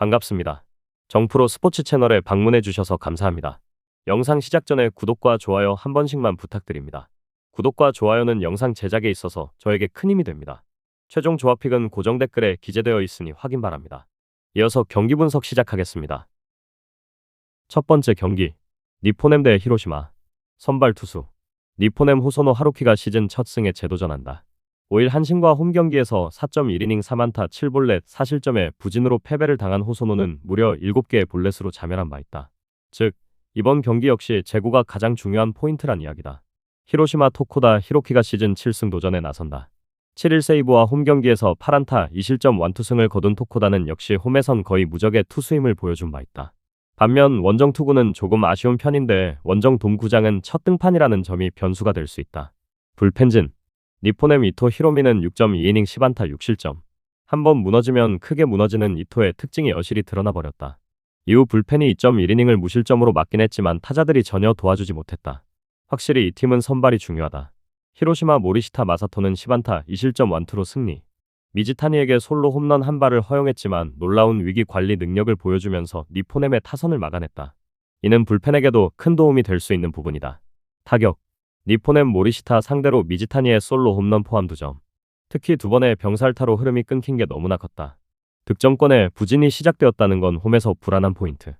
반갑습니다. 정프로 스포츠 채널에 방문해 주셔서 감사합니다. 영상 시작 전에 구독과 좋아요 한 번씩만 부탁드립니다. 구독과 좋아요는 영상 제작에 있어서 저에게 큰 힘이 됩니다. 최종 조합픽은 고정 댓글에 기재되어 있으니 확인 바랍니다. 이어서 경기 분석 시작하겠습니다. 첫 번째 경기, 니포넴 대 히로시마. 선발 투수 니포넴 호소노 하루키가 시즌 첫 승에 재도전한다. 5일 한신과 홈 경기에서 4.1이닝 3안타 7볼넷 4실점에 부진으로 패배를 당한 호소노는 무려 7개의 볼넷으로 자멸한 바 있다. 즉, 이번 경기 역시 제구가 가장 중요한 포인트란 이야기다. 히로시마 토코다 히로키가 시즌 7승 도전에 나선다. 7일 세이브와 홈 경기에서 8안타 2실점 완투승을 거둔 토코다는 역시 홈에선 거의 무적의 투수임을 보여준 바 있다. 반면 원정 투구는 조금 아쉬운 편인데 원정 돔구장은 첫 등판이라는 점이 변수가 될 수 있다. 불펜진 니포넴 이토 히로미는 6.2이닝 10안타 6실점. 한번 무너지면 크게 무너지는 이토의 특징이 여실히 드러나 버렸다. 이후 불펜이 2.1이닝을 무실점으로 막긴 했지만 타자들이 전혀 도와주지 못했다. 확실히 이 팀은 선발이 중요하다. 히로시마 모리시타 마사토는 10안타 2실점 완투로 승리. 미지타니에게 솔로 홈런 한 발을 허용했지만 놀라운 위기 관리 능력을 보여주면서 니포넴의 타선을 막아냈다. 이는 불펜에게도 큰 도움이 될 수 있는 부분이다. 타격 니포넴 모리시타 상대로 미지타니의 솔로 홈런 포함 2점. 특히 두 번의 병살타로 흐름이 끊긴 게 너무나 컸다. 득점권에 부진이 시작되었다는 건 홈에서 불안한 포인트.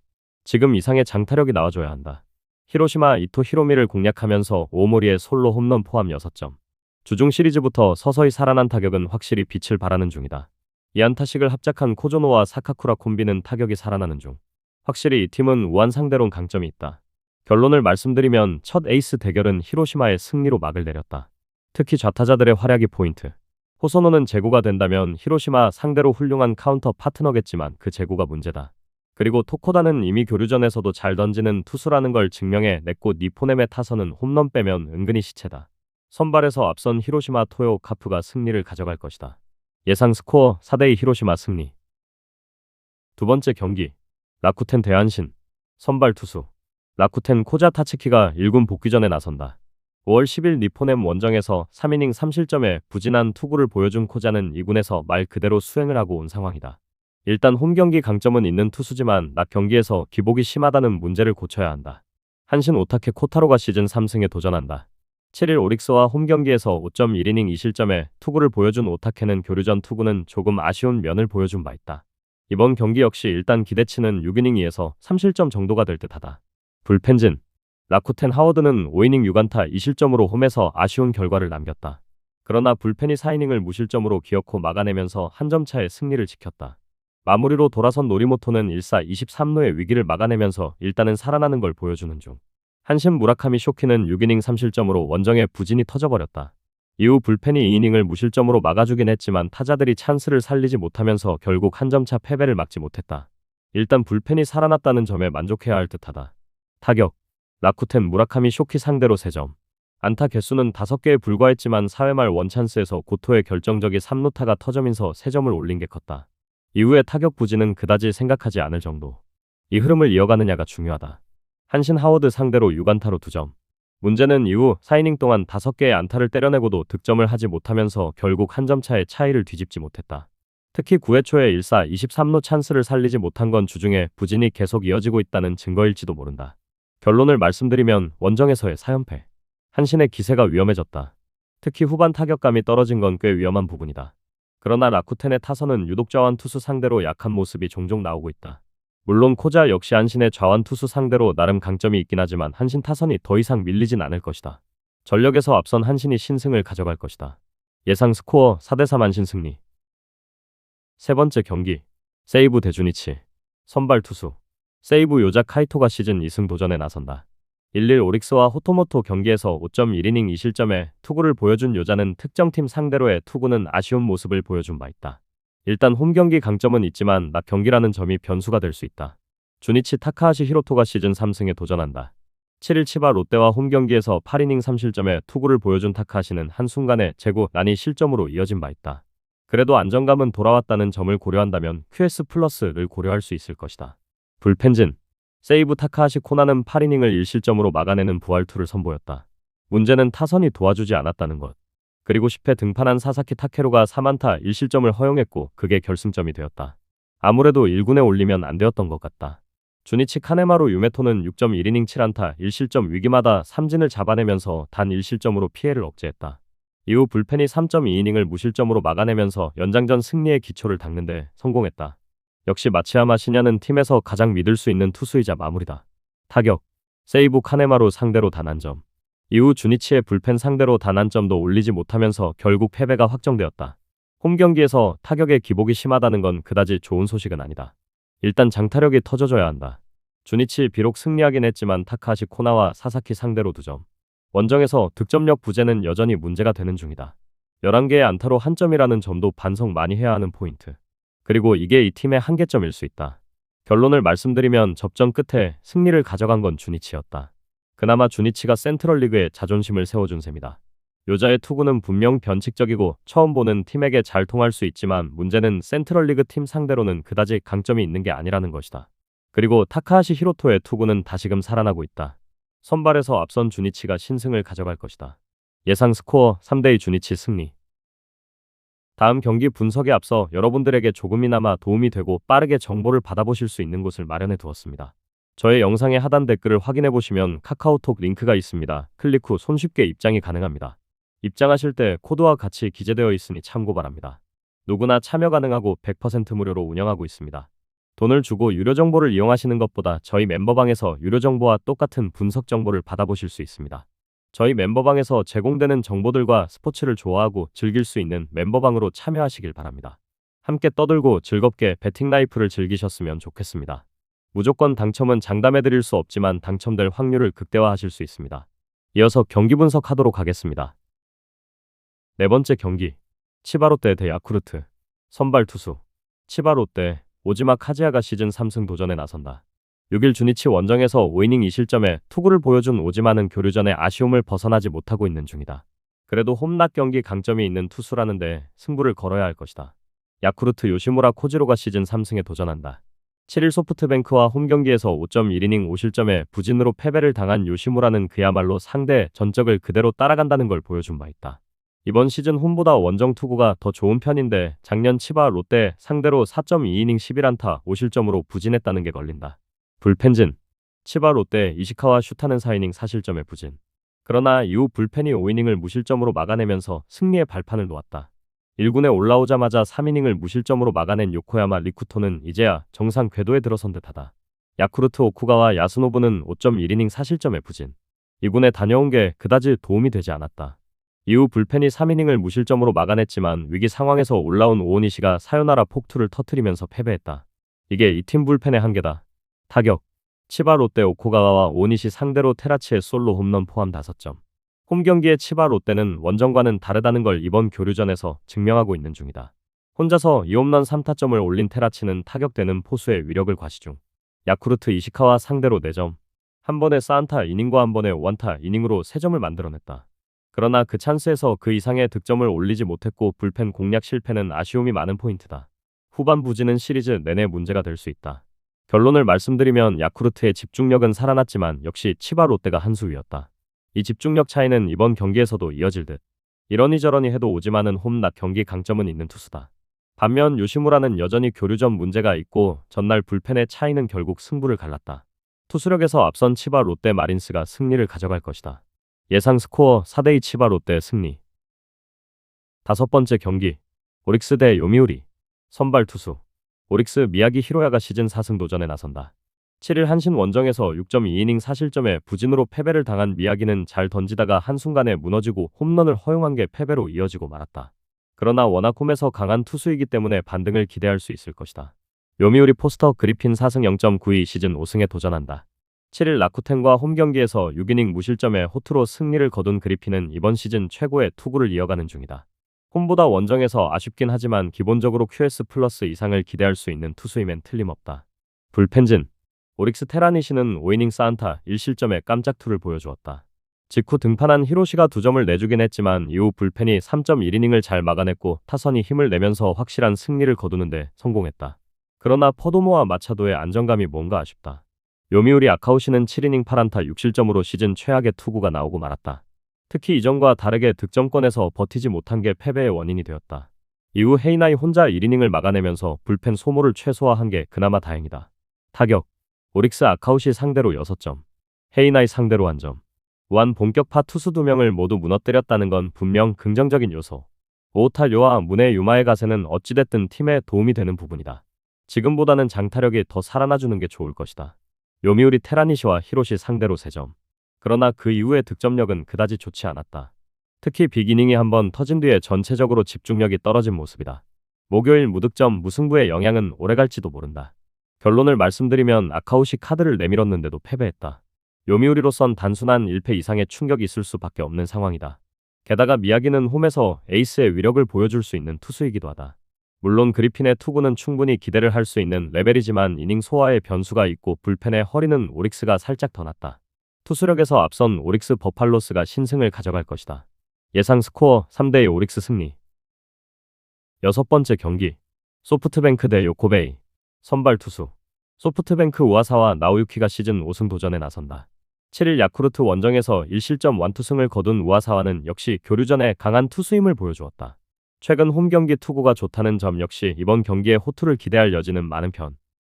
지금 이상의 장타력이 나와줘야 한다. 히로시마 이토 히로미를 공략하면서 오모리의 솔로 홈런 포함 6점. 주중 시리즈부터 서서히 살아난 타격은 확실히 빛을 발하는 중이다. 이안타씩을 합작한 코조노와 사카쿠라 콤비는 타격이 살아나는 중. 확실히 이 팀은 우한 상대론 강점이 있다. 결론을 말씀드리면 첫 에이스 대결은 히로시마의 승리로 막을 내렸다. 특히 좌타자들의 활약이 포인트. 호소노는 제구가 된다면 히로시마 상대로 훌륭한 카운터 파트너겠지만 그 제구가 문제다. 그리고 토코다는 이미 교류전에서도 잘 던지는 투수라는 걸 증명해 냈고 니포넴의 타선은 홈런 빼면 은근히 시체다. 선발에서 앞선 히로시마 토요 카프가 승리를 가져갈 것이다. 예상 스코어 4대2 히로시마 승리. 두 번째 경기, 라쿠텐 대 한신. 선발 투수 라쿠텐 코자 타츠키가 1군 복귀전에 나선다. 5월 10일 니포넴 원정에서 3이닝 3실점에 부진한 투구를 보여준 코자는 2군에서 말 그대로 수행을 하고 온 상황이다. 일단 홈 경기 강점은 있는 투수지만 낮 경기에서 기복이 심하다는 문제를 고쳐야 한다. 한신 오타케 코타로가 시즌 3승에 도전한다. 7일 오릭스와 홈 경기에서 5.1이닝 2실점에 투구를 보여준 오타케는 교류전 투구는 조금 아쉬운 면을 보여준 바 있다. 이번 경기 역시 일단 기대치는 6이닝 2에서 3실점 정도가 될 듯하다. 불펜진 라쿠텐 하워드는 5이닝 6안타 2실점으로 홈에서 아쉬운 결과를 남겼다. 그러나 불펜이 4이닝을 무실점으로 기어코 막아내면서 한 점 차의 승리를 지켰다. 마무리로 돌아선 노리모토는 1사 23루의 위기를 막아내면서 일단은 살아나는 걸 보여주는 중. 한신 무라카미 쇼키는 6이닝 3실점으로 원정에 부진이 터져버렸다. 이후 불펜이 2이닝을 무실점으로 막아주긴 했지만 타자들이 찬스를 살리지 못하면서 결국 한 점 차 패배를 막지 못했다. 일단 불펜이 살아났다는 점에 만족해야 할 듯하다. 타격 라쿠텐 무라카미 쇼키 상대로 3점. 안타 개수는 5개에 불과했지만 4회 말 원찬스에서 고토의 결정적인 3루타가 터져면서 3점을 올린 게 컸다. 이후의 타격 부진은 그다지 생각하지 않을 정도. 이 흐름을 이어가느냐가 중요하다. 한신 하워드 상대로 6안타로 2점. 문제는 이후 4이닝 동안 5개의 안타를 때려내고도 득점을 하지 못하면서 결국 한 점 차의 차이를 뒤집지 못했다. 특히 9회 초에 1사 23루 찬스를 살리지 못한 건 주중에 부진이 계속 이어지고 있다는 증거일지도 모른다. 결론을 말씀드리면 원정에서의 4연패. 한신의 기세가 위험해졌다. 특히 후반 타격감이 떨어진 건 꽤 위험한 부분이다. 그러나 라쿠텐의 타선은 유독 좌완 투수 상대로 약한 모습이 종종 나오고 있다. 물론 코자 역시 한신의 좌완 투수 상대로 나름 강점이 있긴 하지만 한신 타선이 더 이상 밀리진 않을 것이다. 전력에서 앞선 한신이 신승을 가져갈 것이다. 예상 스코어 4대3 한신 승리. 세 번째 경기, 세이부 대 주니치. 선발 투수 세이부 요자 카이토가 시즌 2승 도전에 나선다. 1일 오릭스와 호토모토 경기에서 5.1이닝 2실점에 투구를 보여준 요자는 특정팀 상대로의 투구는 아쉬운 모습을 보여준 바 있다. 일단 홈 경기 강점은 있지만 낮 경기라는 점이 변수가 될 수 있다. 주니치 타카하시 히로토가 시즌 3승에 도전한다. 7일 치바 롯데와 홈 경기에서 8이닝 3실점에 투구를 보여준 타카하시는 한순간에 제구 난이 실점으로 이어진 바 있다. 그래도 안정감은 돌아왔다는 점을 고려한다면 QS 플러스를 고려할 수 있을 것이다. 불펜진 세이브 타카하시 코나는 8이닝을 1실점으로 막아내는 부활투를 선보였다. 문제는 타선이 도와주지 않았다는 것. 그리고 10회 등판한 사사키 타케루가 3안타 1실점을 허용했고 그게 결승점이 되었다. 아무래도 1군에 올리면 안 되었던 것 같다. 주니치 카네마루 유메토는 6.1이닝 7안타 1실점 위기마다 삼진을 잡아내면서 단 1실점으로 피해를 억제했다. 이후 불펜이 3.2이닝을 무실점으로 막아내면서 연장전 승리의 기초를 닦는데 성공했다. 역시 마치야마 시냐는 팀에서 가장 믿을 수 있는 투수이자 마무리다. 타격, 세이브 카네마루 상대로 단 한 점. 이후 주니치의 불펜 상대로 단 한 점도 올리지 못하면서 결국 패배가 확정되었다. 홈 경기에서 타격의 기복이 심하다는 건 그다지 좋은 소식은 아니다. 일단 장타력이 터져줘야 한다. 주니치 비록 승리하긴 했지만 타카하시 코나와 사사키 상대로 2점. 원정에서 득점력 부재는 여전히 문제가 되는 중이다. 11개의 안타로 한 점이라는 점도 반성 많이 해야 하는 포인트. 그리고 이게 이 팀의 한계점일 수 있다. 결론을 말씀드리면 접전 끝에 승리를 가져간 건 주니치였다. 그나마 주니치가 센트럴리그에 자존심을 세워준 셈이다. 요자의 투구는 분명 변칙적이고 처음 보는 팀에게 잘 통할 수 있지만 문제는 센트럴리그 팀 상대로는 그다지 강점이 있는 게 아니라는 것이다. 그리고 타카하시 히로토의 투구는 다시금 살아나고 있다. 선발에서 앞선 주니치가 신승을 가져갈 것이다. 예상 스코어 3대2 주니치 승리. 다음 경기 분석에 앞서 여러분들에게 조금이나마 도움이 되고 빠르게 정보를 받아보실 수 있는 곳을 마련해 두었습니다. 저의 영상의 하단 댓글을 확인해 보시면 카카오톡 링크가 있습니다. 클릭 후 손쉽게 입장이 가능합니다. 입장하실 때 코드와 같이 기재되어 있으니 참고 바랍니다. 누구나 참여 가능하고 100% 무료로 운영하고 있습니다. 돈을 주고 유료 정보를 이용하시는 것보다 저희 멤버방에서 유료 정보와 똑같은 분석 정보를 받아보실 수 있습니다. 저희 멤버방에서 제공되는 정보들과 스포츠를 좋아하고 즐길 수 있는 멤버방으로 참여하시길 바랍니다. 함께 떠들고 즐겁게 배팅 라이프를 즐기셨으면 좋겠습니다. 무조건 당첨은 장담해드릴 수 없지만 당첨될 확률을 극대화하실 수 있습니다. 이어서 경기 분석하도록 하겠습니다. 네 번째 경기, 치바롯데 대 야쿠르트. 선발 투수 치바롯데 오지마 카즈야가 시즌 3승 도전에 나선다. 6일 주니치 원정에서 5이닝 2실점에 투구를 보여준 오지마는 교류전의 아쉬움을 벗어나지 못하고 있는 중이다. 그래도 홈낮 경기 강점이 있는 투수라는데 승부를 걸어야 할 것이다. 야쿠르트 요시무라 코지로가 시즌 3승에 도전한다. 7일 소프트뱅크와 홈 경기에서 5.1이닝 5실점에 부진으로 패배를 당한 요시무라는 그야말로 상대 전적을 그대로 따라간다는 걸 보여준 바 있다. 이번 시즌 홈보다 원정 투구가 더 좋은 편인데 작년 치바 롯데 상대로 4.2이닝 11안타 5실점으로 부진했다는 게 걸린다. 불펜진 치바 롯데 이시카와 슛하는 4이닝 4실점의 부진. 그러나 이후 불펜이 5이닝을 무실점으로 막아내면서 승리의 발판을 놓았다. 1군에 올라오자마자 3이닝을 무실점으로 막아낸 요코야마 리쿠토는 이제야 정상 궤도에 들어선 듯하다. 야쿠르트 오쿠가와 야스노부는 5.1이닝 4실점의 부진. 2군에 다녀온 게 그다지 도움이 되지 않았다. 이후 불펜이 3이닝을 무실점으로 막아냈지만 위기 상황에서 올라온 오오니시가 사요나라 폭투를 터뜨리면서 패배했다. 이게 이 팀 불펜의 한계다. 타격 치바 롯데 오코가와와 오오니시 상대로 테라치의 솔로 홈런 포함 5점. 홈 경기의 치바 롯데는 원정과는 다르다는 걸 이번 교류전에서 증명하고 있는 중이다. 혼자서 2홈런 3타점을 올린 테라치는 타격되는 포수의 위력을 과시 중. 야쿠르트 이시카와 상대로 4점. 한 번에 4안타 이닝과 한 번에 5안타 이닝으로 3점을 만들어냈다. 그러나 그 찬스에서 그 이상의 득점을 올리지 못했고 불펜 공략 실패는 아쉬움이 많은 포인트다. 후반 부진은 시리즈 내내 문제가 될 수 있다. 결론을 말씀드리면 야쿠르트의 집중력은 살아났지만 역시 치바 롯데가 한 수 위였다. 이 집중력 차이는 이번 경기에서도 이어질 듯. 이러니저러니 해도 오지마는 홈낮 경기 강점은 있는 투수다. 반면 요시무라는 여전히 교류전 문제가 있고 전날 불펜의 차이는 결국 승부를 갈랐다. 투수력에서 앞선 치바 롯데 마린스가 승리를 가져갈 것이다. 예상 스코어 4대2 치바 롯데 승리. 다섯 번째 경기, 오릭스 대 요미우리. 선발 투수 오릭스 미야기 히로야가 시즌 4승 도전에 나선다. 7일 한신 원정에서 6.2이닝 4실점에 부진으로 패배를 당한 미야기는 잘 던지다가 한순간에 무너지고 홈런을 허용한 게 패배로 이어지고 말았다. 그러나 워낙 홈에서 강한 투수이기 때문에 반등을 기대할 수 있을 것이다. 요미우리 포스터 그리핀 4승 0.92 시즌 5승에 도전한다. 7일 라쿠텐과 홈 경기에서 6이닝 무실점에 호투로 승리를 거둔 그리핀은 이번 시즌 최고의 투구를 이어가는 중이다. 홈보다 원정에서 아쉽긴 하지만 기본적으로 QS 플러스 이상을 기대할 수 있는 투수임엔 틀림없다. 불펜진 오릭스 테라니시는 5이닝 4안타 1실점에 깜짝투를 보여주었다. 직후 등판한 히로시가 2점을 내주긴 했지만 이후 불펜이 3.1이닝을 잘 막아냈고 타선이 힘을 내면서 확실한 승리를 거두는데 성공했다. 그러나 퍼도모와 마차도의 안정감이 뭔가 아쉽다. 요미우리 아카우시는 7이닝 8안타 6실점으로 시즌 최악의 투구가 나오고 말았다. 특히 이전과 다르게 득점권에서 버티지 못한 게 패배의 원인이 되었다. 이후 헤이나이 혼자 1이닝을 막아내면서 불펜 소모를 최소화한 게 그나마 다행이다. 타격. 오릭스 아카우시 상대로 6점. 헤이나이 상대로 1점. 우한 본격파 투수 2명을 모두 무너뜨렸다는 건 분명 긍정적인 요소. 오타료와 문의 유마의 가세는 어찌됐든 팀에 도움이 되는 부분이다. 지금보다는 장타력이 더 살아나주는 게 좋을 것이다. 요미우리 테라니시와 히로시 상대로 3점. 그러나 그 이후의 득점력은 그다지 좋지 않았다. 특히 빅이닝이 한번 터진 뒤에 전체적으로 집중력이 떨어진 모습이다. 목요일 무득점 무승부의 영향은 오래갈지도 모른다. 결론을 말씀드리면 아카우시 카드를 내밀었는데도 패배했다. 요미우리로선 단순한 1패 이상의 충격이 있을 수밖에 없는 상황이다. 게다가 미야기는 홈에서 에이스의 위력을 보여줄 수 있는 투수이기도 하다. 물론 그리핀의 투구는 충분히 기대를 할 수 있는 레벨이지만 이닝 소화에 변수가 있고 불펜의 허리는 오릭스가 살짝 더 낫다. 투수력에서 앞선 오릭스 버팔로스가 신승을 가져갈 것이다. 예상 스코어 3대2 오릭스 승리. 6번째 경기. 소프트뱅크 대 요코베이. 선발 투수. 소프트뱅크 우아사와 나오유키가 시즌 5승 도전에 나선다. 7일 야쿠르트 원정에서 1실점 완투승을 거둔 우아사와는 역시 교류전에 강한 투수임을 보여주었다. 최근 홈경기 투구가 좋다는 점 역시 이번 경기에 호투를 기대할 여지는 많은 편.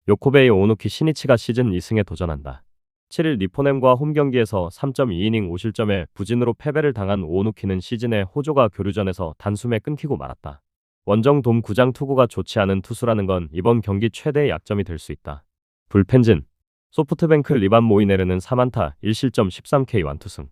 요코베이 오누키 시니치가 시즌 2승에 도전한다. 7일 니포넴과 홈경기에서 3.2이닝 5실점에 부진으로 패배를 당한 오누키는 시즌에 호조가 교류전에서 단숨에 끊기고 말았다. 원정 돔 구장 투구가 좋지 않은 투수라는 건 이번 경기 최대의 약점이 될 수 있다. 불펜진. 소프트뱅크 리반 모이네르는 3안타 1실점 13K 완투승.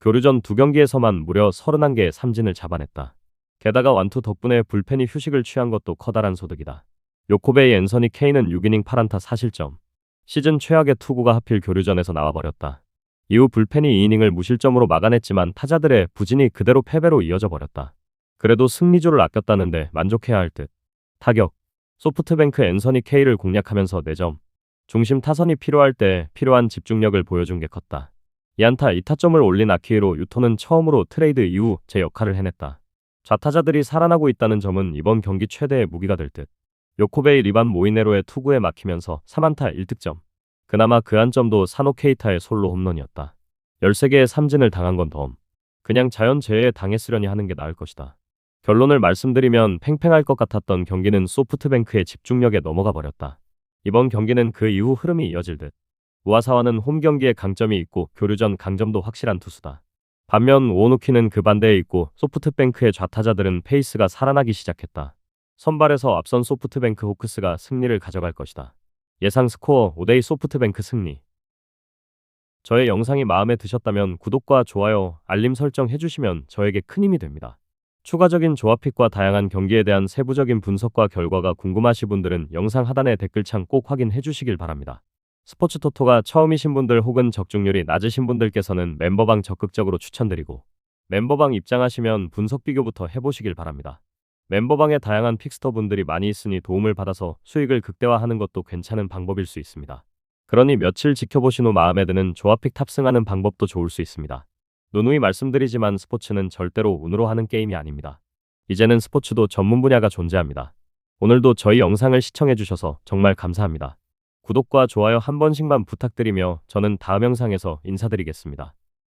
교류전 2경기에서만 무려 31개의 삼진을 잡아냈다. 게다가 완투 덕분에 불펜이 휴식을 취한 것도 커다란 소득이다. 요코베이 앤서니 케이는 6이닝 8안타 4실점. 시즌 최악의 투구가 하필 교류전에서 나와버렸다. 이후 불펜이 2이닝을 무실점으로 막아냈지만 타자들의 부진이 그대로 패배로 이어져 버렸다. 그래도 승리조를 아꼈다는데 만족해야 할 듯. 타격. 소프트뱅크 앤서니 케이를 공략하면서 4점. 중심 타선이 필요할 때 필요한 집중력을 보여준 게 컸다. 2안타 2타점을 올린 아키히로 유토는 처음으로 트레이드 이후 제 역할을 해냈다. 좌타자들이 살아나고 있다는 점은 이번 경기 최대의 무기가 될 듯. 요코베이 리반 모이네로의 투구에 막히면서 3안타 1득점. 그나마 그 한 점도 사노 케이타의 솔로 홈런이었다. 13개의 삼진을 당한 건 덤. 그냥 자연재해에 당했으려니 하는 게 나을 것이다. 결론을 말씀드리면 팽팽할 것 같았던 경기는 소프트뱅크의 집중력에 넘어가 버렸다. 이번 경기는 그 이후 흐름이 이어질 듯. 우아사와는 홈경기에 강점이 있고 교류전 강점도 확실한 투수다. 반면 오누키는 그 반대에 있고 소프트뱅크의 좌타자들은 페이스가 살아나기 시작했다. 선발에서 앞선 소프트뱅크 호크스가 승리를 가져갈 것이다. 예상 스코어 5대2 소프트뱅크 승리. 저의 영상이 마음에 드셨다면 구독과 좋아요, 알림 설정 해주시면 저에게 큰 힘이 됩니다. 추가적인 조합픽과 다양한 경기에 대한 세부적인 분석과 결과가 궁금하신 분들은 영상 하단의 댓글창 꼭 확인해 주시길 바랍니다. 스포츠 토토가 처음이신 분들 혹은 적중률이 낮으신 분들께서는 멤버방 적극적으로 추천드리고 멤버방 입장하시면 분석 비교부터 해보시길 바랍니다. 멤버방에 다양한 픽스터 분들이 많이 있으니 도움을 받아서 수익을 극대화하는 것도 괜찮은 방법일 수 있습니다. 그러니 며칠 지켜보신 후 마음에 드는 조합픽 탑승하는 방법도 좋을 수 있습니다. 누누이 말씀드리지만 스포츠는 절대로 운으로 하는 게임이 아닙니다. 이제는 스포츠도 전문 분야가 존재합니다. 오늘도 저희 영상을 시청해주셔서 정말 감사합니다. 구독과 좋아요 한 번씩만 부탁드리며 저는 다음 영상에서 인사드리겠습니다.